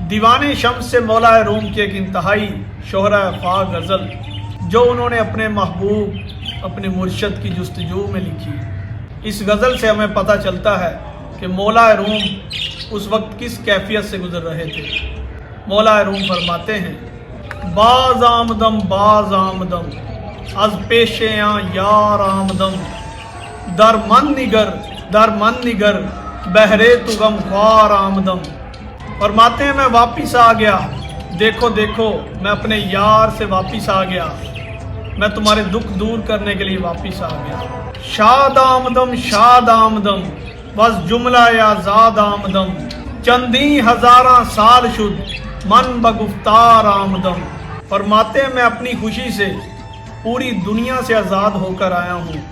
दीवाने शम्स से मौला रूम की एक इंतहाई शोहरा फाग गज़ल जो उन्होंने अपने महबूब अपने मुर्शद की जुस्तजू में लिखी। इस गज़ल से हमें पता चलता है कि मौला रूम उस वक्त किस कैफियत से गुजर रहे थे। मौला रूम फरमाते हैं, बाज आमदम अज पेशेयां यार आमदम दर मन निगर बहरे तु गम ख्वार आमदम। फरमाते हैं मैं वापिस आ गया, देखो देखो मैं अपने यार से वापिस आ गया, मैं तुम्हारे दुख दूर करने के लिए वापिस आ गया। शाद आमदम बस जुमला या जाद आमदम चंदी हजारा साल शुद मन बगुफ्तार आमदम। फरमाते हैं मैं अपनी खुशी से पूरी दुनिया से आज़ाद होकर आया हूँ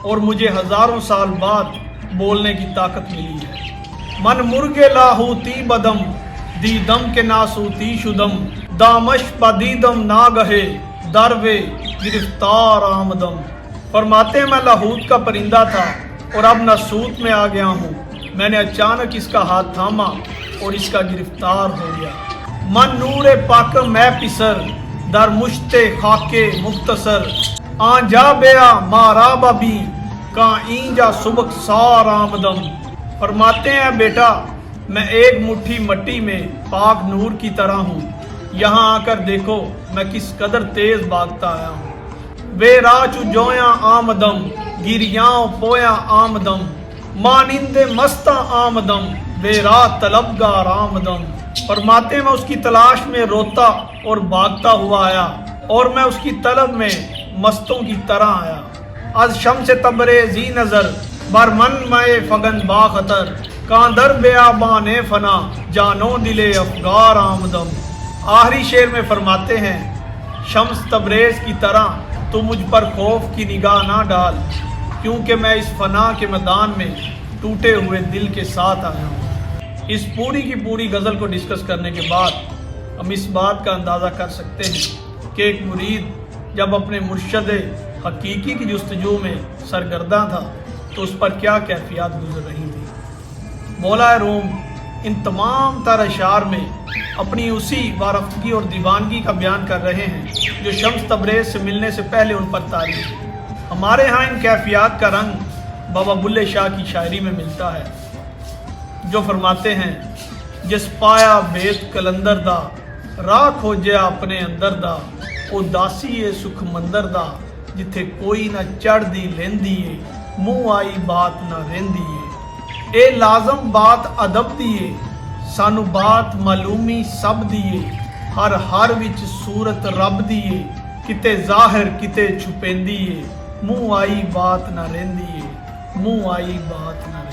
और मुझे हजारों साल बाद बोलने की ताकत मिली है। मन मुर्गे लाहूती बदम दीदम के नासूती शुदम दामश बदीदम ना गहे दरवे गिरफ्तार आमदम। फरमाते हैं मैं लाहूत का परिंदा था और अब नसूत में आ गया हूँ, मैंने अचानक इसका हाथ थामा और इसका गिरफ्तार हो गया। मन नूरे पाक मैं पिसर दर मुश्ते खाके मुख्तसर आंजा बेया मारा बबी का ईंजा सुबक सार आमदम। फरमाते हैं बेटा मैं एक मुट्ठी मट्टी में पाक नूर की तरह हूँ, यहाँ आकर देखो मैं किस कदर तेज भागता आया हूँ। वे राचु जोया आमदम गिरियाओं पोया आमदम मानिंदे मस्ता आमदम वे रात तलबगार आमदम। फरमाते मैं उसकी तलाश में रोता और भागता हुआ आया और मैं उसकी तलब में मस्तों की तरह आया। आज शम से तबरे जी नजर बरमन मए फगन बाखतर कांदर बेआबाने फना जानो दिले अफगार आमदम। आखिरी शेर में फरमाते हैं शम्स तबरेज की तरह तो मुझ पर खौफ की निगाह ना डाल, क्योंकि मैं इस फना के मैदान में टूटे हुए दिल के साथ आया हूँ। इस पूरी की पूरी गज़ल को डिस्कस करने के बाद हम इस बात का अंदाज़ा कर सकते हैं कि एक मुरीद जब अपने मुर्शद हकीकी की जुस्तजू में सरगर्दा था तो उस पर क्या कैफियत गुजर रही थी। मौला रूम इन तमाम तर अशार में अपनी उसी वारफ्तगी और दीवानगी का बयान कर रहे हैं जो शम्स तबरेज से मिलने से पहले उन पर तारी थी। हमारे यहाँ इन कैफियत का रंग बाबा बुल्ले शाह की शायरी में मिलता है जो फरमाते हैं, जिस पाया बेत कलंदर दा राह खोजिया अपने अंदर दा उदासी है सुख मंदर दा जिथे कोई ना चढ़दी लेंदी है मुँह आई बात ना रेंदी है। ए लाजम बात अदब दिए सानू बात मालूमी सब दिए हर विच सूरत रब दिए किते जाहिर किते छुपेंदी है मुँह आई बात ना रेंदी है मुँह आई बात ना